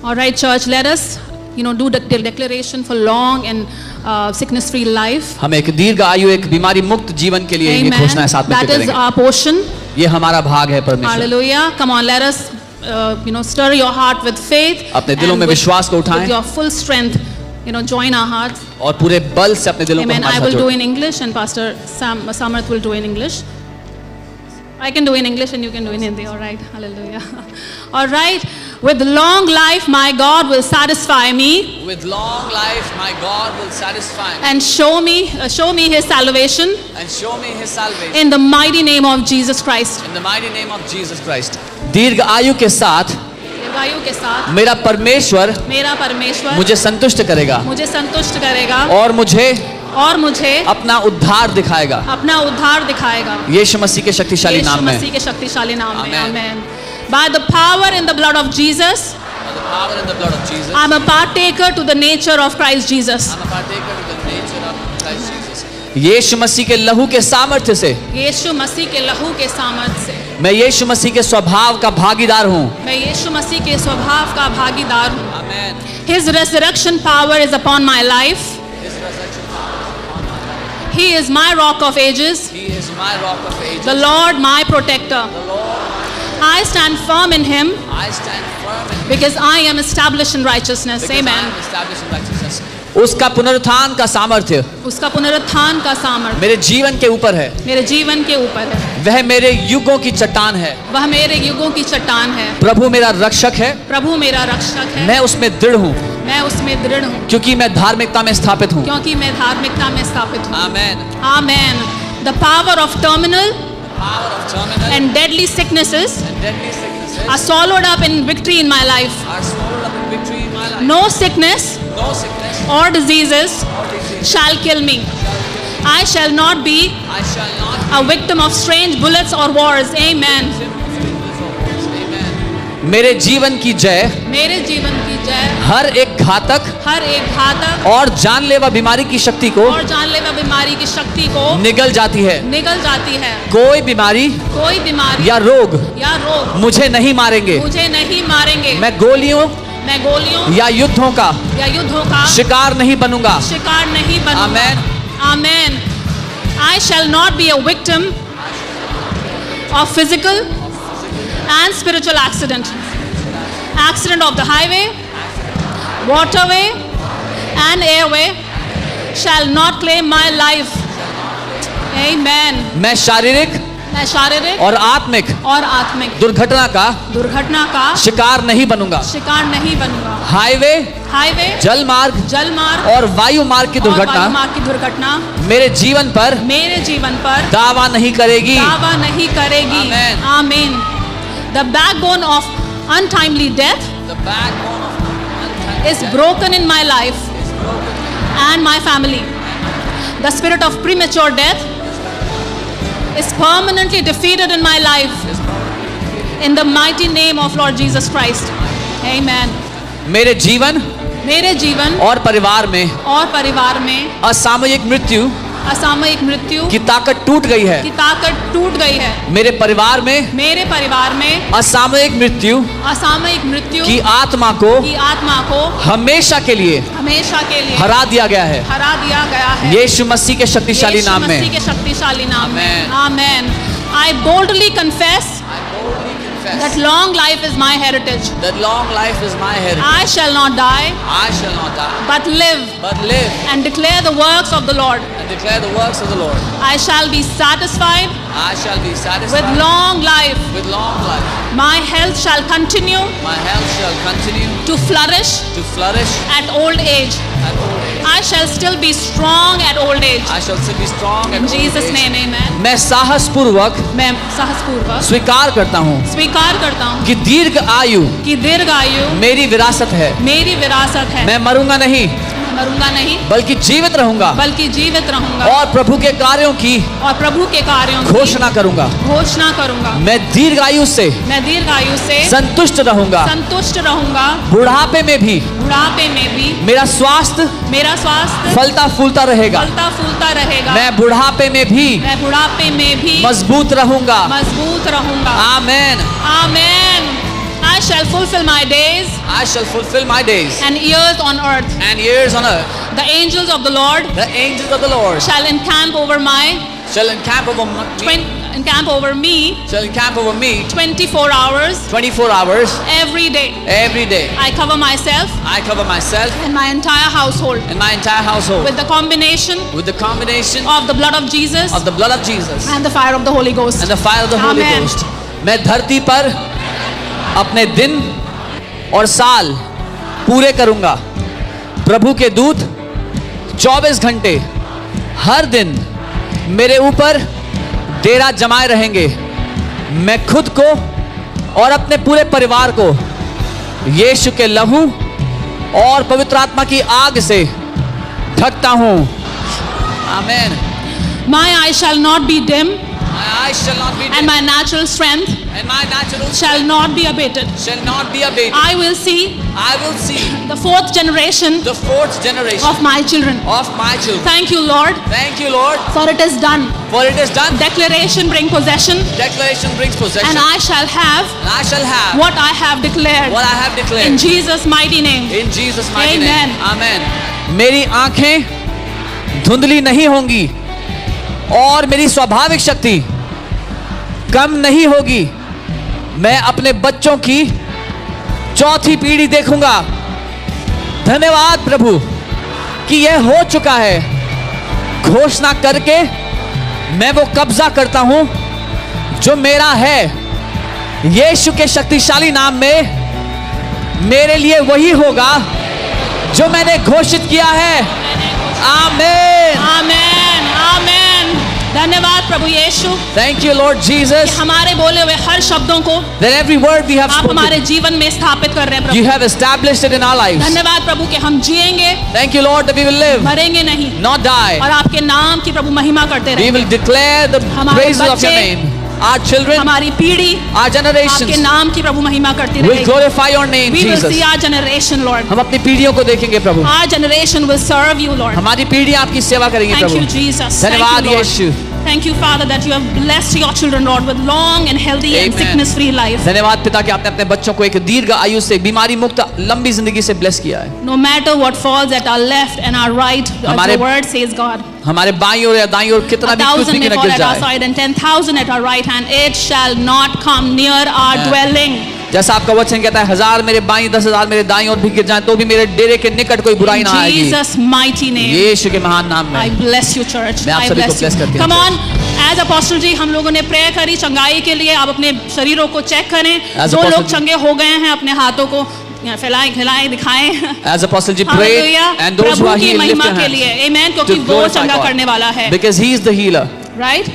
All right, church, let us, do the declaration for long and sickness-free life. हम एक दीर्घ आयु, एक बीमारी मुक्त जीवन के लिए ये घोषणा साथ में That is करेंगे। our portion. ये हमारा भाग है परमेश्वर। Hallelujah. Come on, let us, stir your heart with faith. अपने दिलों में विश्वास को उठाएं। With your full strength, join our hearts. और पूरे बल से अपने दिलों को Amen. हमारे I साथ will do जोड़ें। in English and Pastor Samarth will do in English. I can do in English and you can do in Hindi. All right. Hallelujah. All right. With long life, my God will satisfy me. With long life, my God will satisfy me. And show me His salvation. And show me His salvation. In the mighty name of Jesus Christ. In the mighty name of Jesus Christ. दीर्घ आयु के साथ आयु के साथ मेरा परमेश्वर मुझे संतुष्ट करेगा और मुझे अपना उद्धार दिखाएगा यीशु मसीह के शक्तिशाली नाम में Amen. By the power in the blood of Jesus, I am a partaker to the nature of Christ Jesus. यीशु मसीह के लहू के सामर्थ्य से मैं यीशु मसीह के स्वभाव का भागीदार हूँ। His resurrection power is upon my life. He is my rock of ages. The Lord my protector. I stand firm in Him because I am established in righteousness. Amen. उसका पुनरुत्थान का सामर्थ्य मेरे जीवन के ऊपर है। वह मेरे युगों की चट्टान है। प्रभु मेरा रक्षक है। मैं उसमें दृढ़ हूँ क्योंकि मैं धार्मिकता में स्थापित हूँ। Amen. The power of terminal and deadly sicknesses are swallowed up in victory in my life. No sickness or diseases shall kill me. I shall not be a victim of strange bullets or wars. Amen. मेरे जीवन की जय हर एक घातक और जानलेवा बीमारी की शक्ति को निगल जाती है। कोई बीमारी या रोग मुझे नहीं मारेंगे। मैं गोलियों या युद्धों का शिकार नहीं बनूंगा। Amen. I shall not be a victim of physical and spiritual accident of the highway, waterway and airway shall not claim my life. Amen. मैं शारीरिक और आत्मिक दुर्घटना का शिकार नहीं बनूंगा। हाईवे जलमार्ग और वायु मार्ग की दुर्घटना मेरे जीवन पर दावा नहीं करेगी। Amen. The backbone of untimely death is broken in my life and my family. The spirit of premature death is permanently defeated in my life in the mighty name of Lord Jesus Christ. Amen. मेरे जीवन और परिवार में असामयिक मृत्यु की ताकत टूट गई है। मेरे परिवार में असामयिक मृत्यु की आत्मा को हमेशा के लिए हरा दिया गया है यीशु मसीह के शक्तिशाली नाम में। Amen. I boldly confess that long life is my heritage. I shall not die, but live and declare the works of the Lord. I shall be satisfied with long life. My health shall continue to flourish at old age. I shall still be strong at old age. In Jesus' name, amen. मैं साहसपूर्वक स्वीकार करता हूँ कि दीर्घ आयु मेरी विरासत है। मैं मरूंगा नहीं बल्कि जीवित रहूंगा और प्रभु के कार्यों की घोषणा करूंगा। मैं दीर्घ आयु से संतुष्ट रहूंगा। बुढ़ापे में भी मेरा स्वास्थ्य फलता फूलता रहेगा। मैं बुढ़ापे में भी मजबूत रहूंगा। Amen. I shall fulfill my days. I shall fulfill my days. And years on earth. And years on earth. The angels of the Lord. The angels of the Lord. Shall encamp over me. Shall encamp over me. Shall encamp over me. 24 hours. 24 hours. Every day. Every day. I cover myself. I cover myself. And my entire household. And my entire household. With the combination. With the combination. Of the blood of Jesus. Of the blood of Jesus. And the fire of the Holy Ghost. And the fire of the Holy Amen. Ghost. मैं धरती पर अपने दिन और साल पूरे करूंगा. प्रभु के दूत 24 घंटे हर दिन मेरे ऊपर डेरा जमाए रहेंगे. मैं खुद को और अपने पूरे परिवार को यीशु के लहू और पवित्र आत्मा की आग से ढकता हूं. आमीन. My eyes shall not be dim. My eyes shall not be dim. And my natural strength. And my natural shall not be abated. Shall not be abated. I will see. I will see. The fourth generation. The fourth generation. Of my children. Of my children. Thank you, Lord. Thank you, Lord. For it is done. For it is done. Declaration brings possession. Declaration brings possession. And I shall have. And I shall have. What I have declared. What I have declared. In Jesus' mighty name. In Jesus' mighty Amen. name. Amen. मेरी आंखें धुंधली नहीं होंगी और मेरी स्वाभाविक शक्ति कम नहीं होगी. मैं अपने बच्चों की चौथी पीढ़ी देखूंगा. धन्यवाद प्रभु कि यह हो चुका है. घोषणा करके मैं वो कब्जा करता हूं जो मेरा है. यीशु के शक्तिशाली नाम में मेरे लिए वही होगा जो मैंने घोषित किया है. आमीन. आमीन. आमीन. धन्यवाद प्रभु यीशु. Thank you Lord Jesus. हमारे बोले हुए हर शब्दों को that every word we have आप spoken, हमारे जीवन में स्थापित कर रहे हैं प्रभु. you have established it in our lives. धन्यवाद प्रभु कि हम जिएंगे. Thank you Lord that we will live. मरेंगे नहीं. Not die. और आपके नाम की प्रभु महिमा करते रहेंगे. We will declare the praises of your name. Our children, हमारी पीढ़ी, our generations, आपके नाम की प्रभु महिमा करती will रहेगी. glorify your name, We will Jesus. see our generation, Lord. हम अपनी पीढ़ियों को देखेंगे प्रभु. Our generation will serve you, Lord. हमारी पीढ़ी आपकी सेवा करेंगी Thank प्रभु. you, Jesus. धन्यवाद यीशु. Thank you, Father, that you have blessed your children, Lord, with long and healthy and sickness-free life. धन्यवाद पिता कि आपने अपने बच्चों को एक दीर्घ आयु से बीमारी मुक्त लंबी जिंदगी से ब्लेस किया है. No matter what falls at our left and our right, the word says God. हमारे बाईं ओर या दाईं ओर कितना भी कुछ भी न गिर जाए. 1,000 and 10,000 at our right hand, it shall not come near our dwelling. जैसा आपका वचन कहता है 1000 मेरे बाईं 10,000 मेरे दाईं ओर भी गिर जाएं तो भी मेरे डेरे के निकट कोई बुराई ना आएगी. In Jesus' mighty name. यीशु के महान नाम में. I bless you, church. मैं आप सभी को bless करती हूँ. Come on. As apostle जी हम लोगों ने प्रेयर करी चंगाई के लिए. आप अपने शरीरों को चेक करें. जो लोग चंगे हो गए हैं अपने हाथों को फैलाएं खिलाएं दिखाएं. As apostle ji prayed and those who are healed lift their hands. Amen. क्योंकि वो चंगा करने वाला है. Because he is the healer. Right?